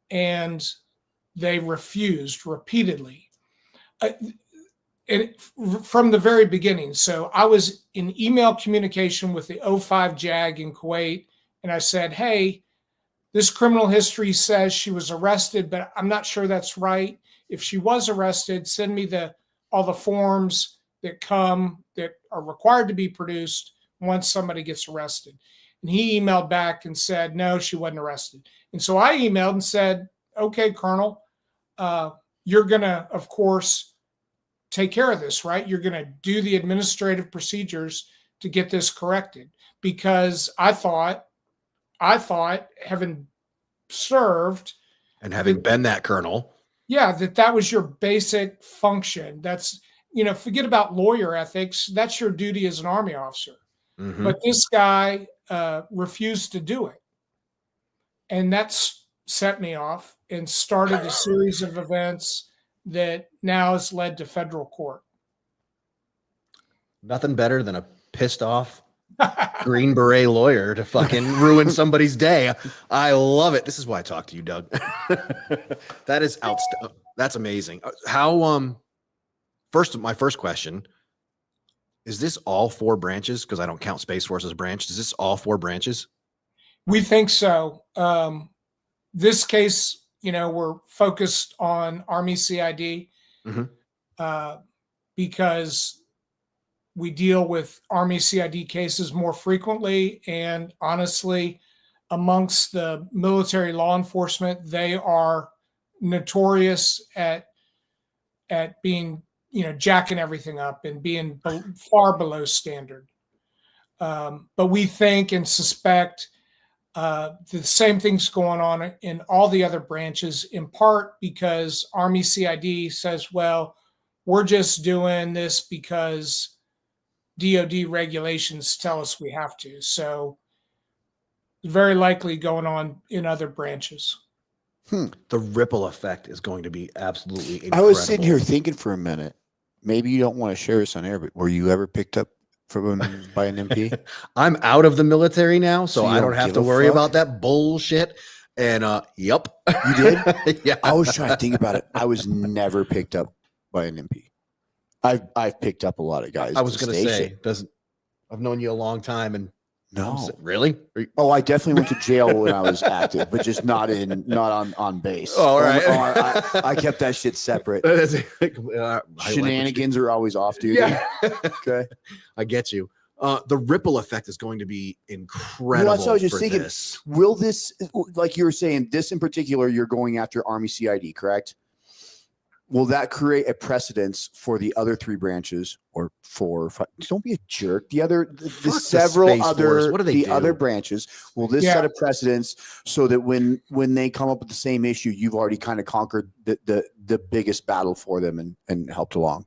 And they refused repeatedly. And from the very beginning. So I was in email communication with the 05 JAG in Kuwait. And I said, hey, this criminal history says she was arrested, but I'm not sure that's right. If she was arrested, send me all the forms that are required to be produced once somebody gets arrested. And he emailed back and said, no, she wasn't arrested. And so I emailed and said, okay, Colonel, you're going to, of course, take care of this, right? You're going to do the administrative procedures to get this corrected, because I thought, having served And having been that colonel, that was your basic function. That's, forget about lawyer ethics. That's your duty as an Army officer. mhm. But this guy refused to do it. And that's set me off and started a series of events that now has led to federal court. Nothing better than a pissed off Green Beret lawyer to fucking ruin somebody's day. I love it. This is why I talk to you, Doug. That is outstanding. That's amazing. How, my first question, is this all 4 branches? Because I don't count Space Force as a branch. Is this all 4 branches? We think so. This case, we're focused on Army CID because we deal with Army CID cases more frequently. And honestly, amongst the military law enforcement, they are notorious at being, jacking everything up and being far below standard. But we think and suspect the same thing's going on in all the other branches, in part because Army CID says, well, we're just doing this because DOD regulations tell us we have to. So very likely going on in other branches. The ripple effect is going to be absolutely incredible. I was sitting here thinking for a minute, maybe you don't want to share this on air, but were you ever picked up by an MP? I'm out of the military now, so I don't have give to a worry fuck? about that bullshit. And yep. You did? Yeah. I was trying to think about it. I was never picked up by an MP. I've picked up a lot of guys. I was at the going to say, station. I've known you a long time, and No. Really? Oh, I definitely went to jail when I was active, but just not on base. Oh, all right. I kept that shit separate. Shenanigans are always off duty. Yeah. Okay. I get you. The ripple effect is going to be incredible. Well, that's what I was just for thinking. this. Will this, like you were saying, this in particular, you're going after Army CID, correct? Will that create a precedence for the other 3 branches or 4 or 5? Don't be a jerk. The several Space other Force. What do they do? other branches, will this set a precedence so that when they come up with the same issue, you've already kind of conquered the biggest battle for them and helped along?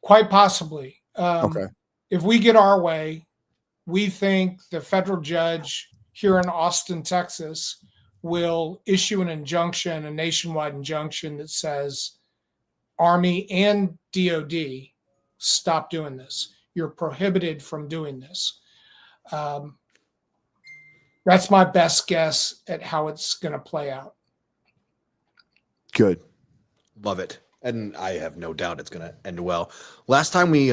Quite possibly. Okay. If we get our way, we think the federal judge here in Austin, Texas, will issue an injunction, a nationwide injunction that says Army and DOD, stop doing this. You're prohibited from doing this. That's my best guess at how it's going to play out. Good. Love it. And I have no doubt it's going to end well. Last time we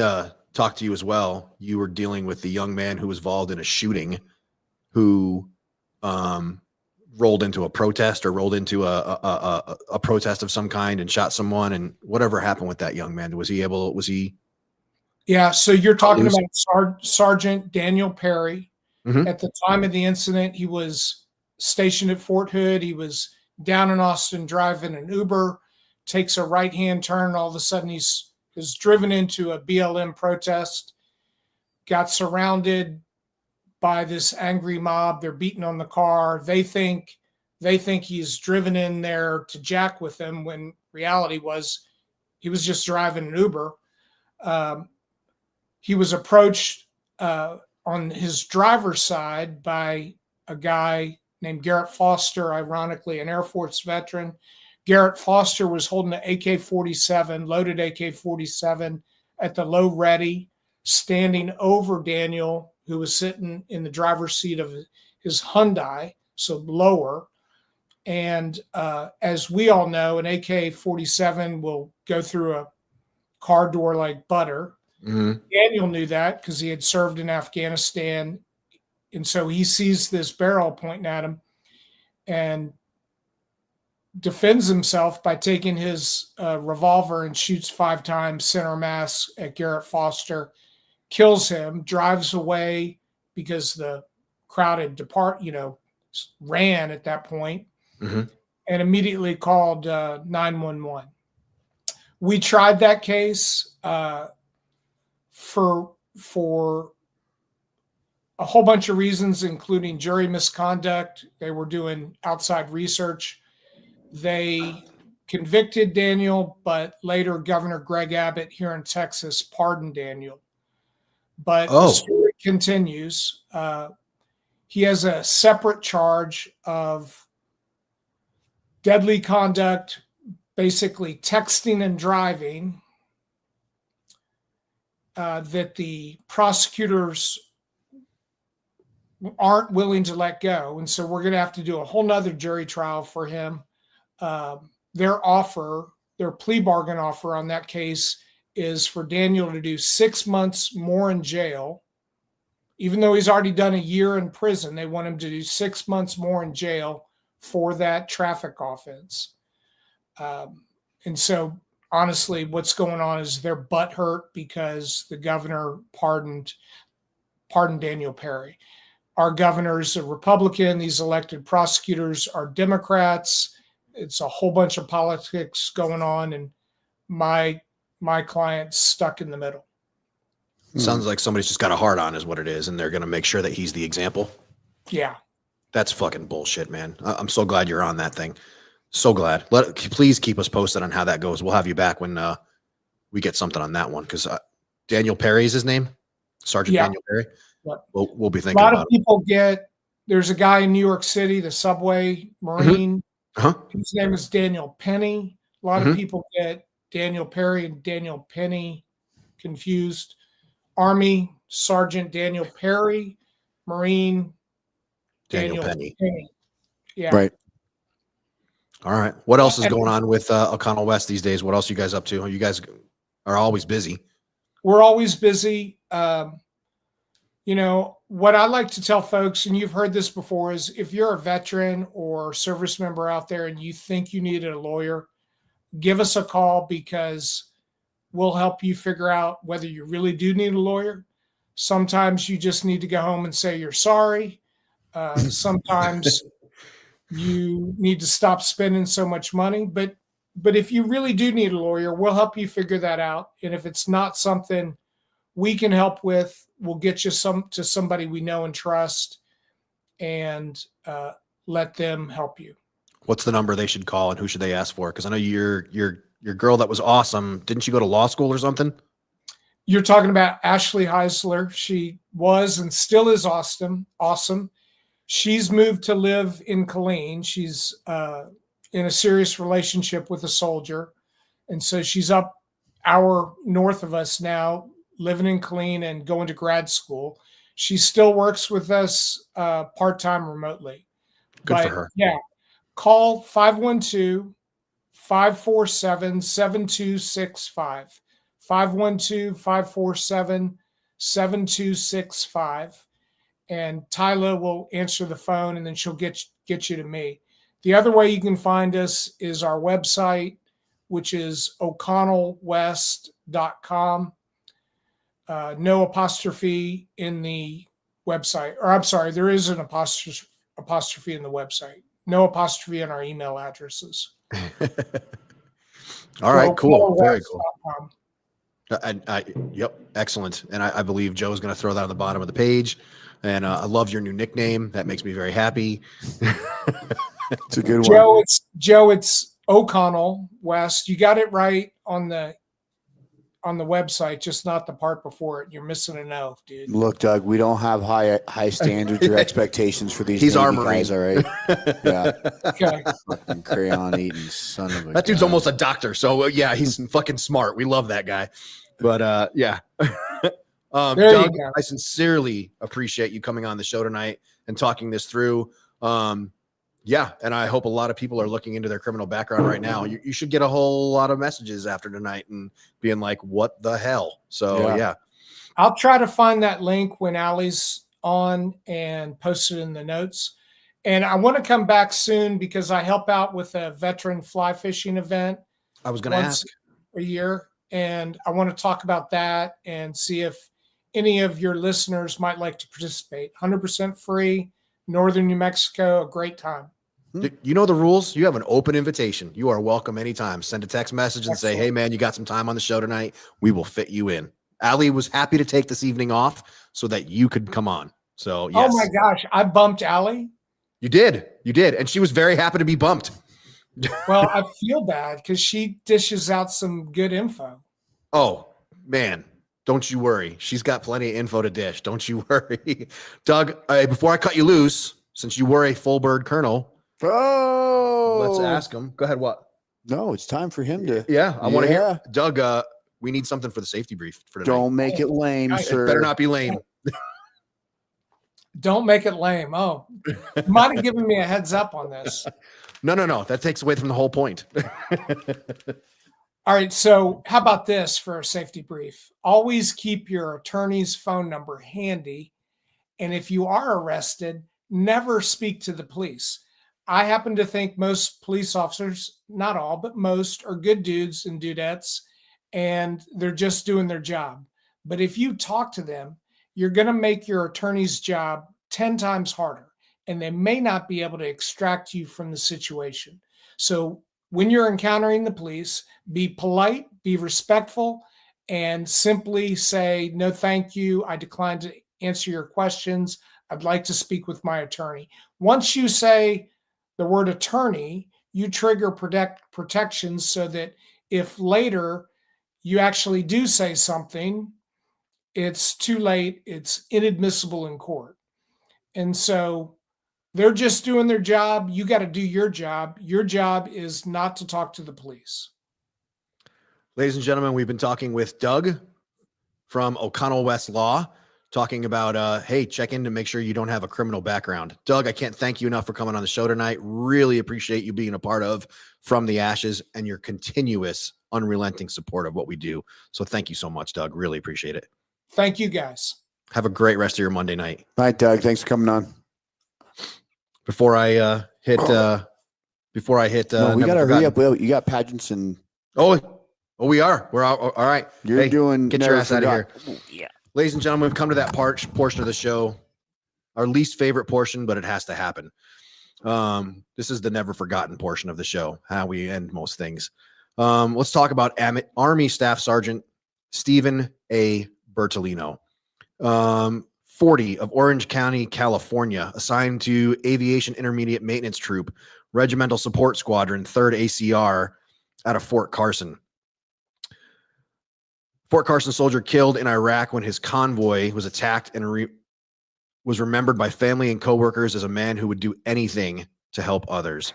talked to you as well, you were dealing with the young man who was involved in a shooting who rolled into a protest or rolled into a protest of some kind and shot someone. And whatever happened with that young man, was he? Yeah. So you're talking about Sergeant Daniel Perry. Mhm. At the time of the incident, he was stationed at Fort Hood. He was down in Austin driving an Uber, takes a right-hand turn. All of a sudden, he's driven into a BLM protest, got surrounded by this angry mob. They're beating on the car. They think he's driven in there to jack with them, when reality was he was just driving an Uber. He was approached on his driver's side by a guy named Garrett Foster, ironically an Air Force veteran. Garrett Foster was holding an AK-47, loaded AK-47 at the low ready, standing over Daniel, who was sitting in the driver's seat of his Hyundai, so lower. And as we all know, an AK-47 will go through a car door like butter. Mhm. Daniel knew that because he had served in Afghanistan. And so he sees this barrel pointing at him and defends himself by taking his revolver and shoots 5 times center mass at Garrett Foster, kills him, drives away because the crowd had ran at that point, Mhm. and immediately called 911. We tried that case for a whole bunch of reasons, including jury misconduct. They were doing outside research. They convicted Daniel, but later Governor Greg Abbott here in Texas pardoned Daniel. But the story continues. He has a separate charge of deadly conduct, basically texting and driving, that the prosecutors aren't willing to let go. And so we're going to have to do a whole nother jury trial for him. Their plea bargain offer on that case is for Daniel to do 6 months more in jail. Even though he's already done a year in prison, they want him to do 6 months more in jail for that traffic offense. And so honestly, what's going on is they're butthurt because the governor pardoned Daniel Perry. Our governor's a Republican. These elected prosecutors are Democrats. It's a whole bunch of politics going on, and my client's stuck in the middle. Sounds like somebody's just got a heart on, is what it is, and they're going to make sure that he's the example. Yeah. That's fucking bullshit, man. I'm so glad you're on that thing. So glad. Please keep us posted on how that goes. We'll have you back when we get something on that one, because Daniel Perry is his name, Sergeant Daniel Perry. Yep. We'll be thinking about it. A lot about of people there's a guy in New York City, the subway Marine. His name is Daniel Penny. A lot of people get Daniel Perry and Daniel Penny confused. Army Sergeant Daniel Perry, Marine Daniel Penny. Yeah. Right. All right. What else is going on with O'Connell West these days? What else are you guys up to? You guys are always busy. We're always busy. What I like to tell folks, and you've heard this before, is if you're a veteran or service member out there and you think you needed a lawyer, give us a call, because we'll help you figure out whether you really do need a lawyer. Sometimes you just need to go home and say you're sorry. Sometimes you need to stop spending so much money. But if you really do need a lawyer, we'll help you figure that out. And if it's not something we can help with, we'll get you to somebody we know and trust, and let them help you. What's the number they should call, and who should they ask for? Because I know your girl that was awesome. Didn't she go to law school or something? You're talking about Ashley Heisler. She was and still is awesome. She's moved to live in Killeen. She's in a serious relationship with a soldier. And so she's up hour north of us now, living in Killeen and going to grad school. She still works with us part-time remotely. Good for her. Yeah. Call 512-547-7265. 512-547-7265. And Tyla will answer the phone, and then she'll get you to me. The other way you can find us is our website, which is o'connellwest.com. No apostrophe in the website. Or I'm sorry, there is an apostrophe in the website. No apostrophe in our email addresses. All right, cool. Very cool. Powerhouse.com. Yep, excellent. And I believe Joe's going to throw that on the bottom of the page. And I love your new nickname. That makes me very happy. It's a good one. Joe, it's O'Connell West. You got it right on the website, just not the part before it. You're missing an O, dude. Look, Doug, we don't have high standards or expectations for these. He's Navy our Marine. guys, all right? Yeah. Okay. Fucking crayon eating son of a That dude's gun. almost a doctor. So yeah, he's fucking smart. We love that guy. But yeah. There you Doug, go. I sincerely appreciate you coming on the show tonight and talking this through. Yeah, and I hope a lot of people are looking into their criminal background right now. You should get a whole lot of messages after tonight and being like, what the hell? So yeah. I'll try to find that link when Allie's on and post it in the notes. And I want to come back soon because I help out with a veteran fly fishing event I was going to ask. a year. And I want to talk about that and see if any of your listeners might like to participate. 100% free, Northern New Mexico, a great time. You know the rules. You have an open invitation. You are welcome anytime. Send a text message and say, hey, man, you got some time on the show tonight. We will fit you in. Allie was happy to take this evening off so that you could come on. So, yes. Oh, my gosh. I bumped Allie. You did. And she was very happy to be bumped. Well, I feel bad because she dishes out some good info. Oh, man. Don't you worry. She's got plenty of info to dish. Don't you worry. Doug, before I cut you loose, since you were a full bird colonel, let's ask him. Go ahead. What? No, it's time for him to. Yeah, I want to hear. Doug, we need something for the safety brief for tonight. Don't make it lame, sir. It better not be lame. Don't make it lame. Oh, you might have given me a heads up on this. No. That takes away from the whole point. All right. So how about this for a safety brief? Always keep your attorney's phone number handy. And if you are arrested, never speak to the police. I happen to think most police officers, not all, but most, are good dudes and dudettes, and they're just doing their job. But if you talk to them, you're going to make your attorney's job 10 times harder, and they may not be able to extract you from the situation. So when you're encountering the police, be polite, be respectful, and simply say, no, thank you. I decline to answer your questions. I'd like to speak with my attorney. Once you say the word attorney, you trigger protections so that if later you actually do say something, it's too late. It's inadmissible in court. And so they're just doing their job. You got to do your job. Your job is not to talk to the police. Ladies and gentlemen, we've been talking with Doug from O'Connell West Law, talking about, hey, check in to make sure you don't have a criminal background. Doug, I can't thank you enough for coming on the show tonight. Really appreciate you being a part of From the Ashes and your continuous, unrelenting support of what we do. So thank you so much, Doug. Really appreciate it. Thank you, guys. Have a great rest of your Monday night. Bye, Doug. Thanks for coming on. Before I hit, No, we got to hurry up. You got pageants and. Oh, we are. We're out. All right. You're doing. Get your ass out of here. Yeah. Ladies and gentlemen, we've come to that portion of the show, our least favorite portion, but it has to happen. This is the never forgotten portion of the show, how we end most things. Let's talk about Army Staff Sergeant Stephen A. Bertolino, 40 of Orange County, California, assigned to Aviation Intermediate Maintenance Troop, Regimental Support Squadron, 3rd ACR out of Fort Carson. Fort Carson soldier killed in Iraq when his convoy was attacked and was remembered by family and coworkers as a man who would do anything to help others.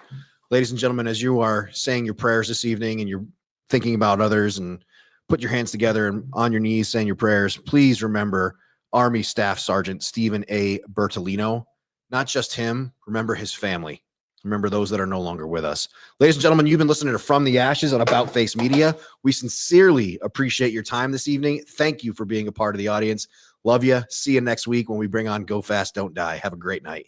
Ladies and gentlemen, as you are saying your prayers this evening and you're thinking about others and put your hands together and on your knees saying your prayers, please remember Army Staff Sergeant Stephen A. Bertolino. Not just him, remember his family. Remember those that are no longer with us. Ladies and gentlemen, you've been listening to From the Ashes on About Face Media. We sincerely appreciate your time this evening. Thank you for being a part of the audience. Love you. See you next week when we bring on Go Fast, Don't Die. Have a great night.